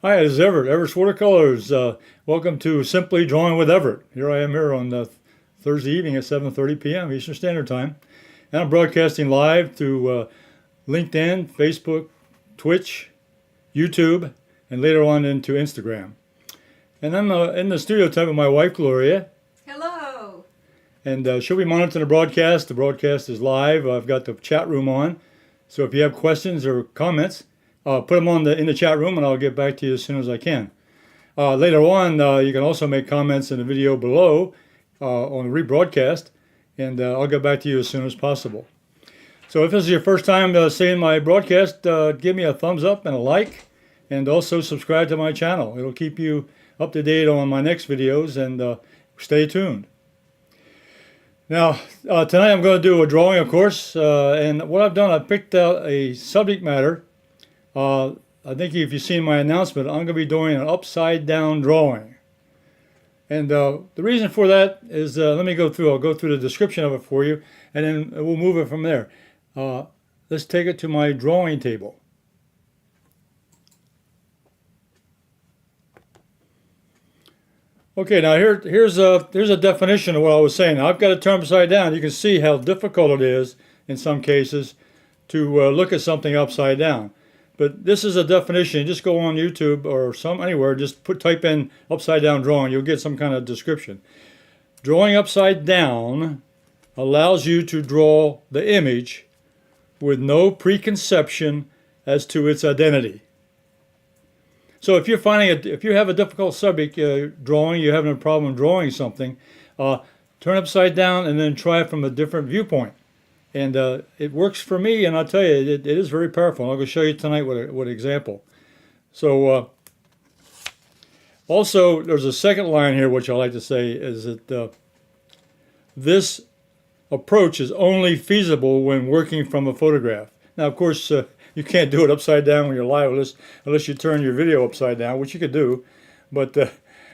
Hi, this is Everett, Everett's Watercolors. Welcome to Simply Drawing with Everett. Here I am here on Thursday evening at 7:30 p.m. Eastern Standard Time. And I'm broadcasting live to LinkedIn, Facebook, Twitch, YouTube, and later on into Instagram. And I'm in the studio tonight with my wife, Gloria. Hello. And she'll be monitoring the broadcast. The broadcast is live. I've got the chat room on. So if you have questions or comments, put them in the chat room, and I'll get back to you as soon as I can. Later on, you can also make comments in the video below on the rebroadcast, and I'll get back to you as soon as possible. So if this is your first time seeing my broadcast, give me a thumbs up and a like, and also subscribe to my channel. It'll keep you up to date on my next videos, and stay tuned. Now, tonight I'm going to do a drawing, of course, and what I've done, I've picked out a subject matter. I think if you've seen my announcement, I'm going to be doing an upside down drawing. And the reason for that is, I'll go through the description of it for you, and then we'll move it from there. Let's take it to my drawing table. Okay, now here's a definition of what I was saying. Now, I've got it turned upside down. You can see how difficult it is in some cases to look at something upside down. But this is a definition. Just go on YouTube or anywhere, just type in upside down drawing. You'll get some kind of description. Drawing upside down allows you to draw the image with no preconception as to its identity. So if if you have a difficult subject drawing, you're having a problem drawing something, turn upside down and then try it from a different viewpoint. And it works for me, and I'll tell you, it is very powerful. I'm going to show you tonight with an example. So also, there's a second line here, which I like to say, is that this approach is only feasible when working from a photograph. Now, of course, you can't do it upside down when you're live unless you turn your video upside down, which you could do. But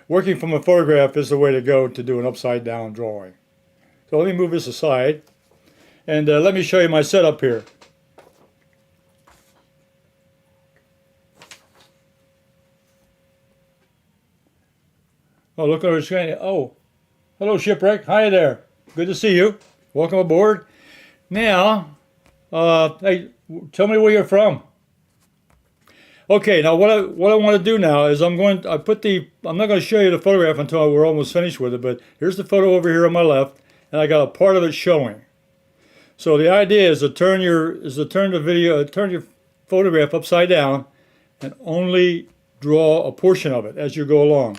working from a photograph is the way to go to do an upside down drawing. So let me move this aside. And let me show you my setup here. Oh, look at our screen. Oh, hello, Shipwreck. Hi there. Good to see you. Welcome aboard. Now, hey, tell me where you're from. Okay, now what I want to do now is I'm not going to show you the photograph until we're almost finished with it, but here's the photo over here on my left, and I got a part of it showing. So the idea is to turn your photograph upside down and only draw a portion of it as you go along.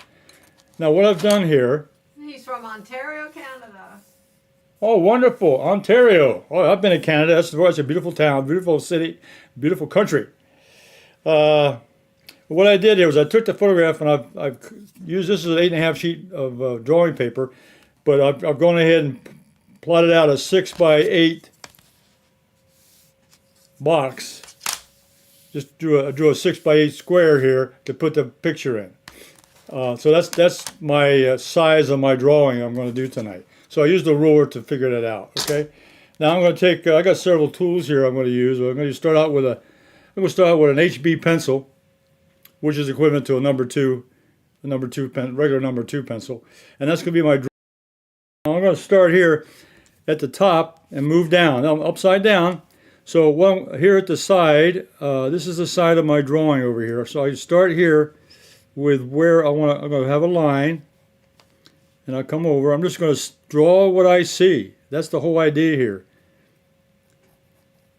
Now what I've done here. He's from Ontario, Canada. Oh, wonderful, Ontario. Oh, I've been in Canada. That's a beautiful town, beautiful city, beautiful country. What I did here was I took the photograph and I've used this as an 8.5 sheet of drawing paper, but I've gone ahead and plotted out a 6x8 box. Just drew a 6x8 square here to put the picture in. So that's my size of my drawing I'm going to do tonight. So I used a ruler to figure that out. Okay. Now I'm going to take. I got several tools here I'm going to use. I'm going to start out with an HB pencil, which is equivalent to a regular number 2 pencil, and that's going to be my drawing. Now I'm going to start here at the top and move down. Now I'm upside down. So here at the side, this is the side of my drawing over here. So I start here with where I'm going to have a line, and I come over. I'm just going to draw what I see. That's the whole idea here.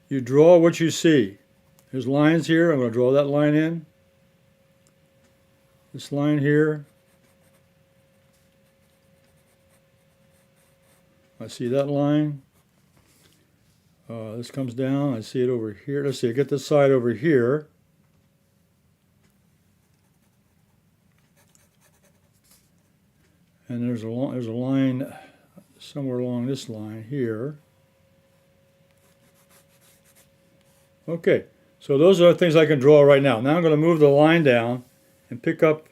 You draw what you see. There's lines here. I'm going to draw that line in. This line here. I see that line. This comes down. I see it over here. Let's see. I get this side over here. And there's a line somewhere along this line here. Okay. So those are the things I can draw right now. Now I'm going to move the line down and pick up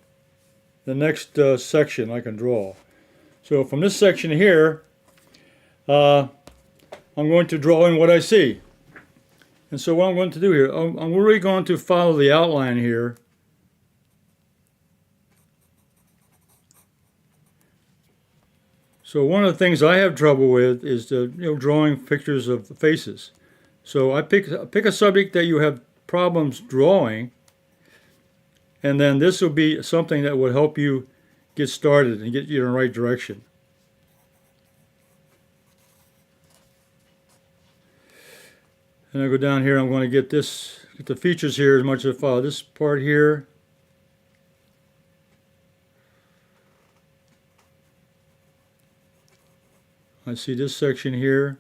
the next section I can draw. So from this section here, I'm going to draw in what I see. And so what I'm going to do here, I'm really going to follow the outline here So one of the things I have trouble with is drawing pictures of faces. So I pick a subject that you have problems drawing, and then this will be something that will help you get started and get you in the right direction. And I go down here, I'm going to get the features here as much as I follow. This part here, I see this section here.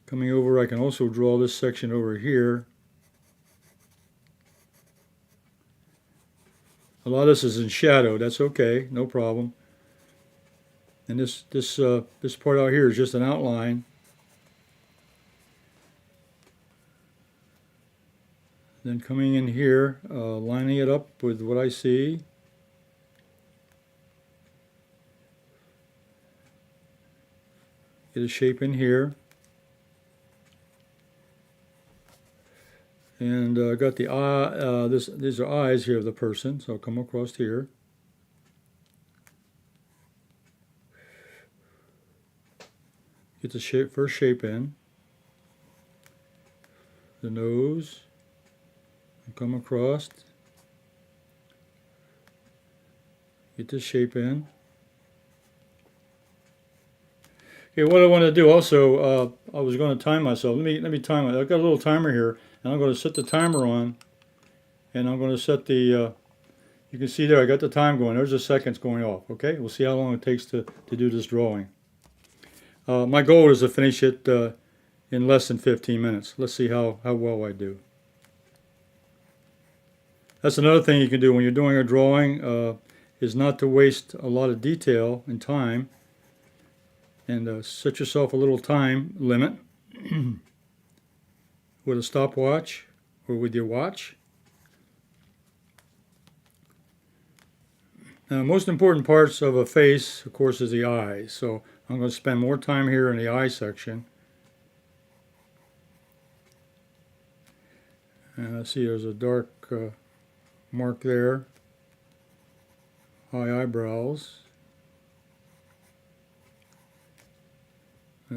Coming over, I can also draw this section over here. A lot of this is in shadow. That's okay, no problem. And this part out here is just an outline. Then coming in here, lining it up with what I see. Get a shape in here. And I got the eye, these are eyes here of the person, so I'll come across here. Get the first shape in. The nose. Come across. Get this shape in. Okay, what I want to do also, I was going to time myself. Let me time it. I've got a little timer here, and I'm going to set the timer on, and I'm going to set the. You can see there, I got the time going. There's the seconds going off. Okay, we'll see how long it takes to do this drawing. My goal is to finish it in less than 15 minutes. Let's see how well I do. That's another thing you can do when you're doing a drawing, is not to waste a lot of detail and time, and set yourself a little time limit with a stopwatch or with your watch. Now, most important parts of a face, of course, is the eyes. So I'm going to spend more time here in the eye section. And I see there's a dark mark there. High eyebrows.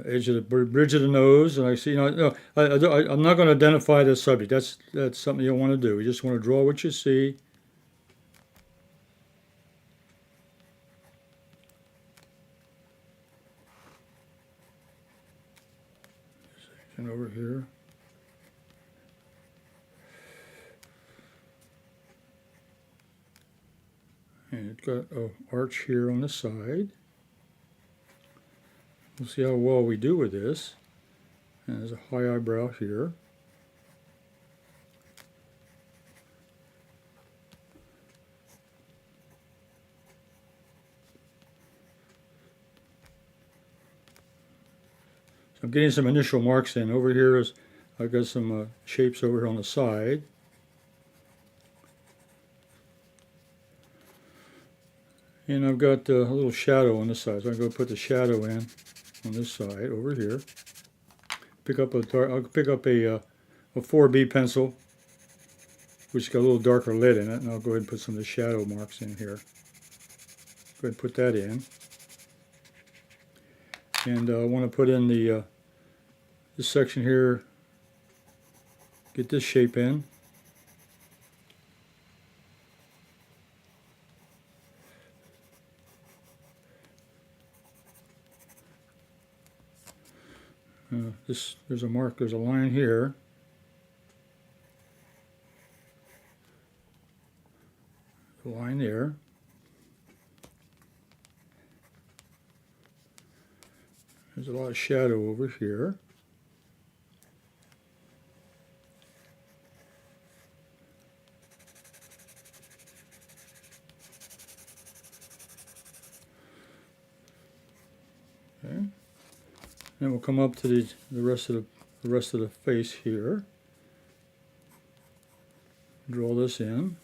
Edge of the bridge of the nose, and I see. I'm not going to identify the subject. That's something you don't want to do. You just want to draw what you see. Section over here. And it's got an arch here on the side. We'll see how well we do with this. And there's a high eyebrow here. So I'm getting some initial marks in. Over here is, I've got some shapes over here on the side. And I've got a little shadow on this side. So I'm going to put the shadow in on this side over here. I'll pick up a 4B pencil, which has got a little darker lid in it, and I'll go ahead and put some of the shadow marks in here. Go ahead and put that in. And I want to put in this section here, get this shape in. There's a mark, there's a line here. A line there. There's a lot of shadow over here. Okay. Then we'll come up to the rest of the face here. Draw this in.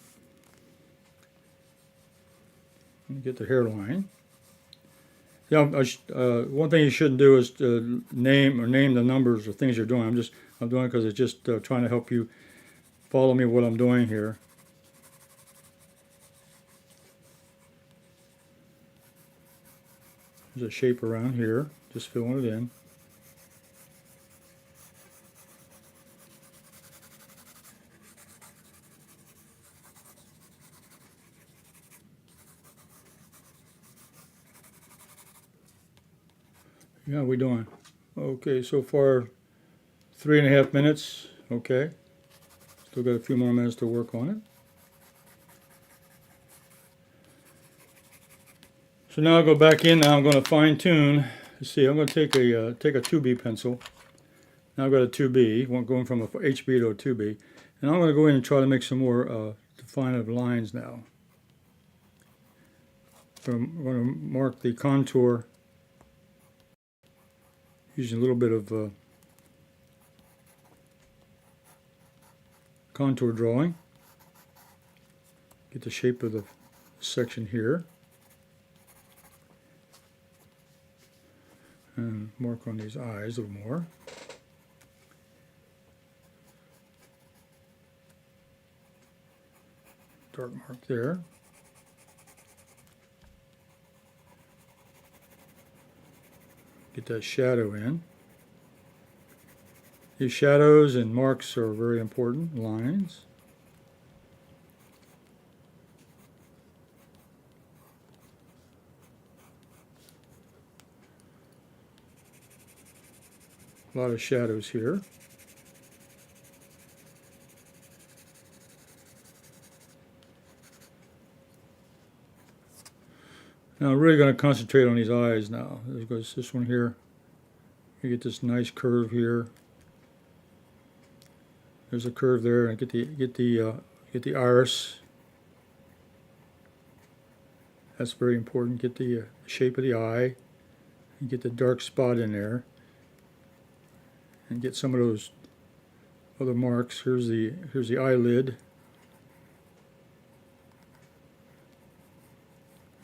And get the hairline. Yeah, one thing you shouldn't do is name the numbers or things you're doing. I'm doing it because it's just trying to help you follow me what I'm doing here. There's a shape around here, just filling it in. Yeah, how we doing? Okay, so far 3.5 minutes. Okay, still got a few more minutes to work on it. So now I'll go back in. Now I'm going to fine tune. Let's see, I'm going to take a 2B pencil. Now I've got a 2B, going from a HB to a 2B, and I'm going to go in and try to make some more definitive lines now. So I'm going to mark the contour using a little bit of contour drawing. Get the shape of the section here. And mark on these eyes a little more. Dark mark there. Get that shadow in. These shadows and marks are very important, lines. A lot of shadows here. Now I'm really going to concentrate on these eyes now. There goes this one here. You get this nice curve here. There's a curve there, and get the iris. That's very important. Get the shape of the eye, and get the dark spot in there, and get some of those other marks. Here's the eyelid.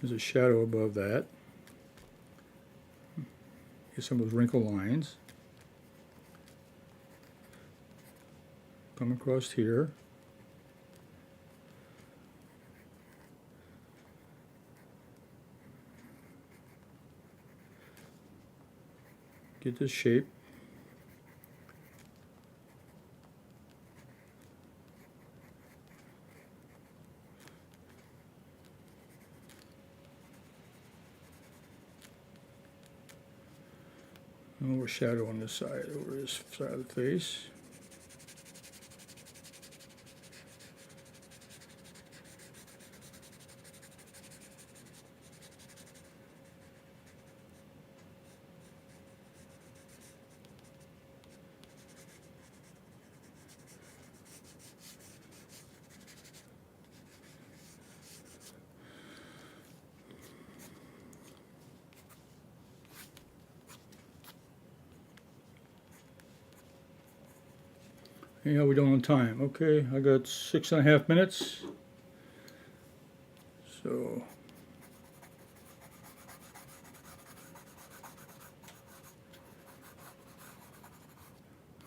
There's a shadow above that. Get some of those wrinkle lines. Come across here. Get this shape. A little shadow on this side, over this side of the face. Yeah, we're done on time. Okay, I got 6.5 minutes. So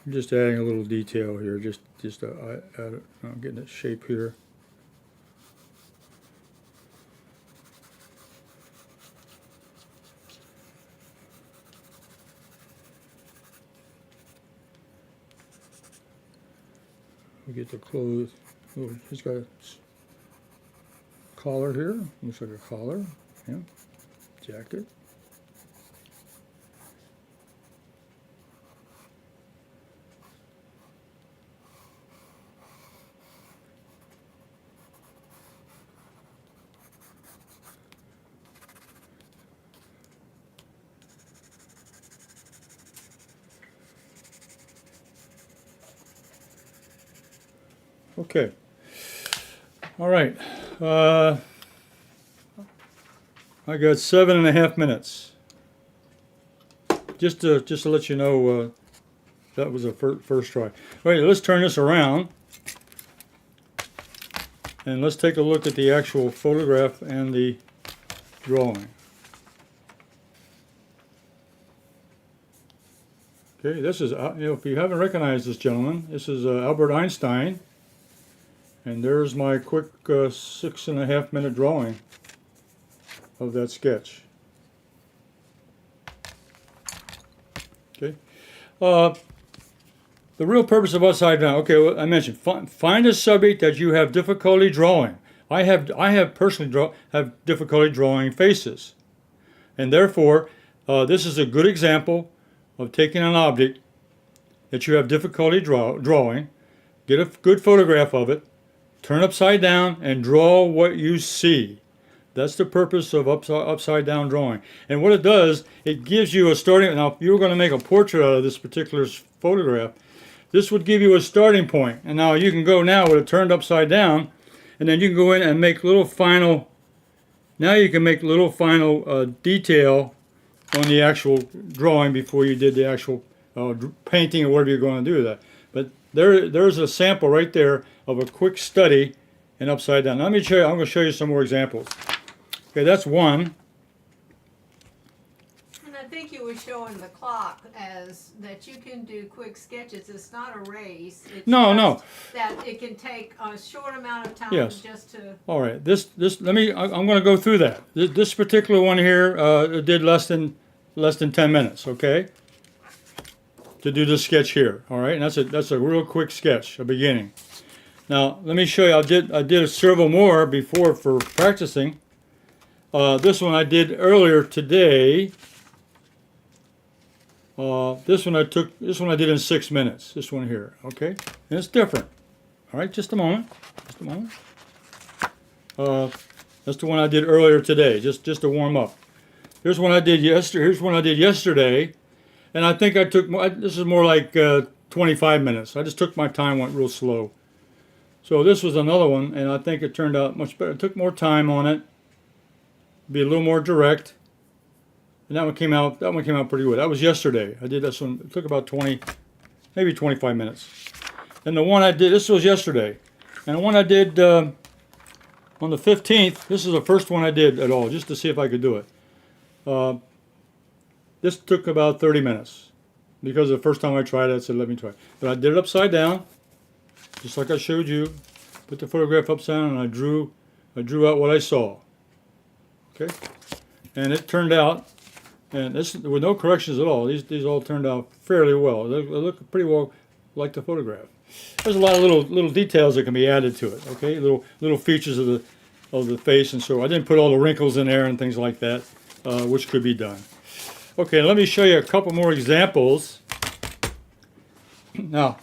I'm just adding a little detail here, just getting that shape here. We get the clothes. Oh, he's got a collar here. Looks like a collar. Yeah. Jacket. Okay. All right. I got 7.5 minutes. Just to let you know, that was a first try. All right, let's turn this around, and let's take a look at the actual photograph and the drawing. Okay, this is if you haven't recognized this gentleman, this is Albert Einstein. And there's my quick 6.5 minute drawing of that sketch. The real purpose of upside down. Okay, well, I mentioned find a subject that you have difficulty drawing. I have personally have difficulty drawing faces, and therefore this is a good example of taking an object that you have difficulty drawing, get a good photograph of it, turn upside down, and draw what you see. That's the purpose of upside down drawing. And what it does, it gives you a starting. Now, if you were going to make a portrait out of this particular photograph, this would give you a starting point. And now you can go now with it turned upside down, and then you can go in and make little final. Now you can make little final detail on the actual drawing before you did the actual painting or whatever you're going to do with that. But there's a sample right there of a quick study in upside down. Now, let me show you. I'm going to show you some more examples. Okay, that's one. And I think you were showing the clock as that you can do quick sketches. It's not a race. It's No. That it can take a short amount of time Yes. just to. All right. I'm going to go through that. This particular one here did less than 10 minutes. Okay. To do this sketch here. All right. And that's a real quick sketch, a beginning. Now let me show you. I did several more before for practicing. This one I did earlier today. This one I did in 6 minutes. This one here, okay, and it's different. All right, just a moment. That's the one I did earlier today, just to warm up. Here's one I did yesterday. Here's one I did yesterday, and I think I took this is more like 25 minutes. I just took my time, went real slow. So this was another one, and I think it turned out much better. I took more time on it. Be a little more direct, and that one came out pretty good. That was yesterday. I did this one. It took about 20, maybe 25 minutes. And the one I did, this was yesterday, and the one I did on the 15th. This is the first one I did at all, just to see if I could do it. This took about 30 minutes because the first time I tried it, I said, "Let me try it." But I did it upside down, just like I showed you. Put the photograph upside down, and I drew out what I saw. Okay, and it turned out, and this with no corrections at all. These all turned out fairly well. They look pretty well like the photograph. There's a lot of little details that can be added to it. Okay, little features of the face, and so I didn't put all the wrinkles in there and things like that, which could be done. Okay, let me show you a couple more examples. Now,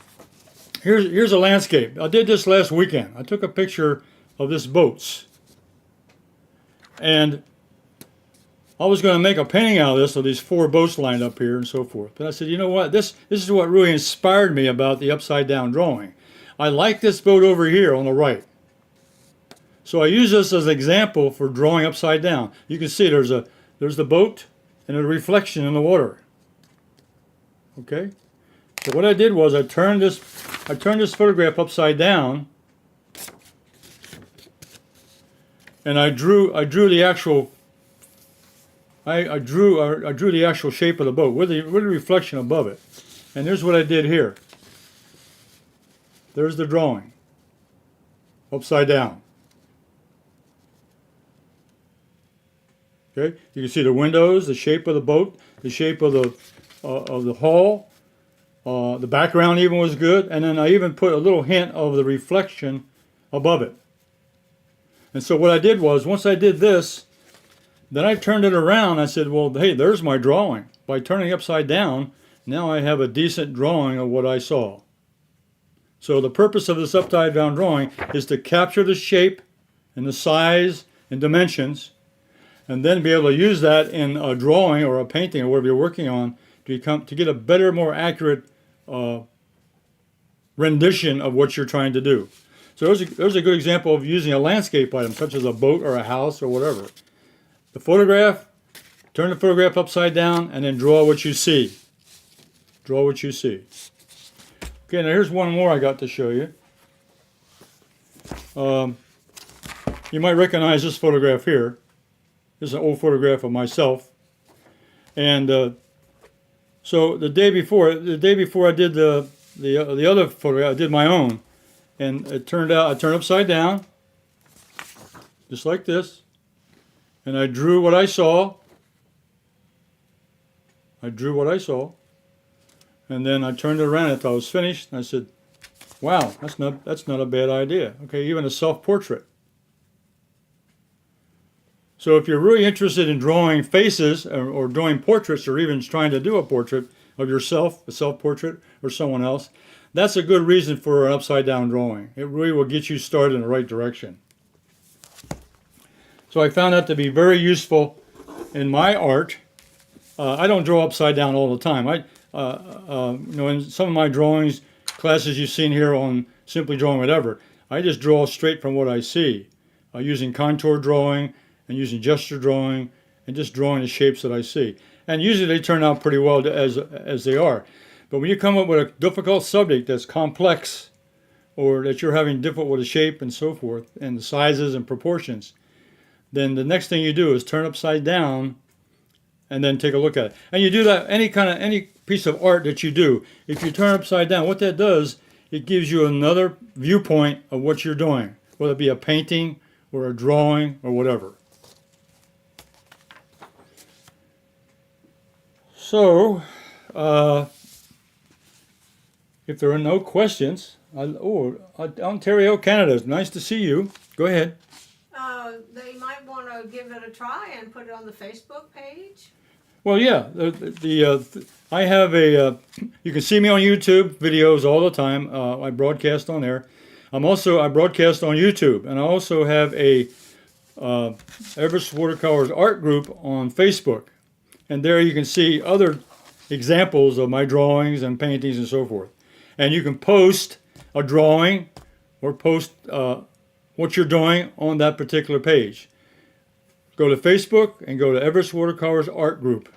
here's a landscape. I did this last weekend. I took a picture of this boats. And I was going to make a painting out of this, of these 4 boats lined up here and so forth. But I said, you know what? This is what really inspired me about the upside down drawing. I like this boat over here on the right. So I use this as an example for drawing upside down. You can see there's the boat and a reflection in the water. Okay? So what I did was I turned this photograph upside down. And I drew the actual shape of the boat with the reflection above it. And here's what I did here. There's the drawing. Upside down. Okay? You can see the windows, the shape of the boat, the shape of the hull. The background even was good, and then I even put a little hint of the reflection above it. And so what I did was, once I did this, then I turned it around. I said, well, hey, there's my drawing. By turning upside down, now I have a decent drawing of what I saw. So the purpose of this upside down drawing is to capture the shape and the size and dimensions, and then be able to use that in a drawing or a painting or whatever you're working on to get a better, more accurate rendition of what you're trying to do. So there's a good example of using a landscape item, such as a boat or a house or whatever. The photograph, turn the photograph upside down, and then draw what you see. Draw what you see. Okay, now here's one more I got to show you. You might recognize this photograph here. This is an old photograph of myself. And so the day before I did the other photograph, I did my own. And it turned out, I turned upside down, just like this, and I drew what I saw. And then I turned it around after I was finished, and I said, wow, that's not a bad idea. Okay, even a self-portrait. So if you're really interested in drawing faces or drawing portraits or even trying to do a portrait of yourself, a self-portrait or someone else, that's a good reason for an upside-down drawing. It really will get you started in the right direction. So I found that to be very useful in my art. I don't draw upside down all the time. In some of my drawings, classes you've seen here on Simply Drawing with Everett, I just draw straight from what I see, using contour drawing and using gesture drawing and just drawing the shapes that I see. And usually they turn out pretty well as they are. But when you come up with a difficult subject that's complex, or that you're having difficult with the shape and so forth, and the sizes and proportions, then the next thing you do is turn upside down and then take a look at it. And you do that any piece of art that you do. If you turn upside down, what that does, it gives you another viewpoint of what you're doing, whether it be a painting or a drawing or whatever. So, if there are no questions, Ontario, Canada, nice to see you. Go ahead. They might want to give it a try and put it on the Facebook page. Well, yeah, I have you can see me on YouTube videos all the time. I broadcast on there. I broadcast on YouTube, and I also have a Everett Watercolors art group on Facebook. And there you can see other examples of my drawings and paintings and so forth. And you can post a drawing or post what you're doing on that particular page. Go to Facebook and go to Everett Watercolors art group.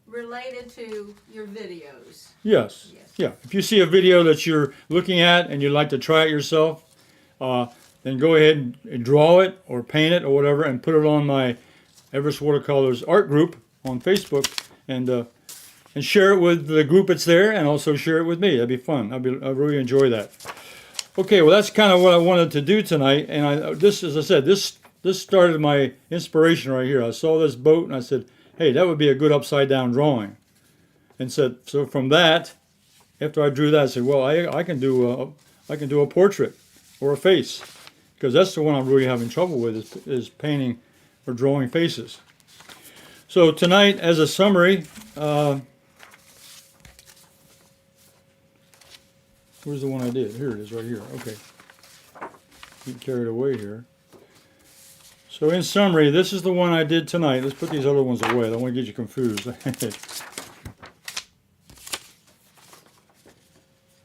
Related to your videos. Yes. Yeah. If you see a video that you're looking at and you'd like to try it yourself, then go ahead and draw it or paint it or whatever and put it on my Everett Watercolors art group on Facebook and share it with the group that's there, and also share it with me. That'd be fun. I really enjoy that. Okay, well that's kind of what I wanted to do tonight, and this, as I said, this started my inspiration right here. I saw this boat and I said, hey, that would be a good upside down drawing. And so from that, after I drew that, I said, well, I can do a portrait or a face, because that's the one I'm really having trouble with is painting or drawing faces. So tonight, as a summary, where's the one I did? Here it is, right here. Okay, get carried away here. So in summary, this is the one I did tonight. Let's put these other ones away. I don't want to get you confused.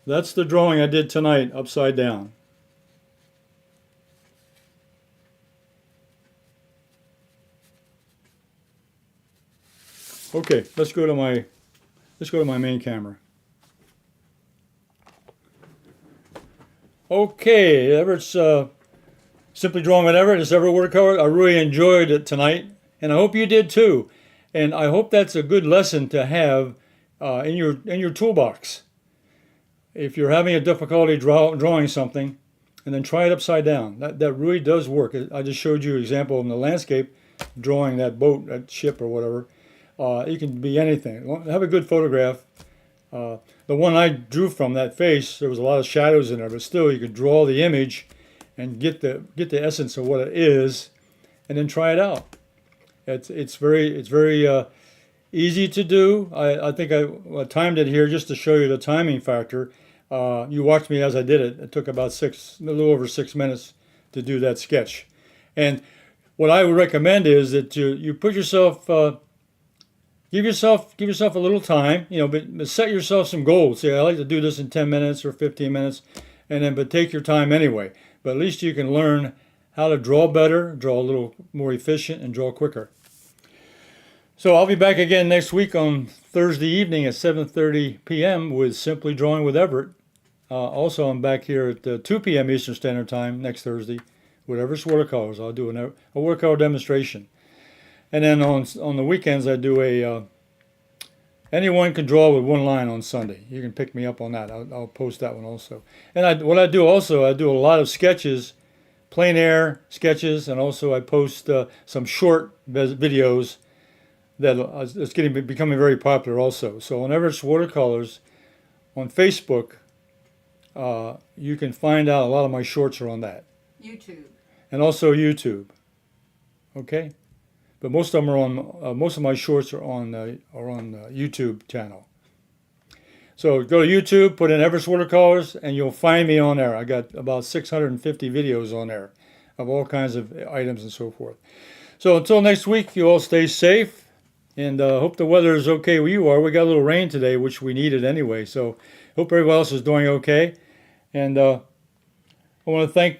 That's the drawing I did tonight, upside down. Okay, let's go to my main camera. Okay, Everett's Simply Drawing with Everett. It's Everett Watercolor. I really enjoyed it tonight, and I hope you did too. And I hope that's a good lesson to have in your toolbox. If you're having a difficulty drawing something, and then try it upside down. That really does work. I just showed you an example in the landscape, drawing that boat, that ship or whatever. It can be anything. Have a good photograph. The one I drew from that face, there was a lot of shadows in there, but still you could draw the image and get the essence of what it is, and then try it out. It's very easy to do. I think I timed it here just to show you the timing factor. You watched me as I did it. It took about a little over 6 minutes to do that sketch. And what I would recommend is that you put yourself, give yourself a little time, but set yourself some goals. Say, I like to do this in 10 minutes or 15 minutes, but take your time anyway. But at least you can learn how to draw better, draw a little more efficient, and draw quicker. So I'll be back again next week on Thursday evening at 7:30 p.m. with Simply Drawing with Everett. Also, I'm back here at 2 p.m. Eastern Standard Time next Thursday with Everett Watercolors. I'll do a watercolor demonstration. And then on the weekends, I do anyone can draw with one line on Sunday. You can pick me up on that. I'll post that one also. And I do a lot of sketches, plein air sketches, and also I post some short videos that it's becoming very popular also. So on Everett Watercolors, on Facebook, you can find out a lot of my shorts are on that, YouTube. and also YouTube. Okay, but most of them are on. Most of my shorts are on YouTube channel. So go to YouTube, put in Everett Watercolors, and you'll find me on there. I got about 650 videos on there of all kinds of items and so forth. So until next week, you all stay safe, and hope the weather is okay where you are. We got a little rain today, which we needed anyway. So hope everybody else is doing okay. And I want to thank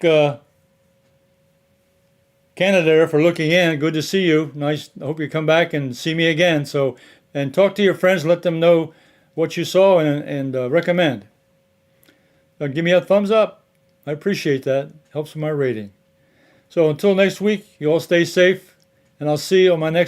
Canada there for looking in. Good to see you. Nice. I hope you come back and see me again. So, and talk to your friends. Let them know what you saw and recommend. Give me a thumbs up. I appreciate that. Helps with my rating. So until next week, you all stay safe, and I'll see you on my next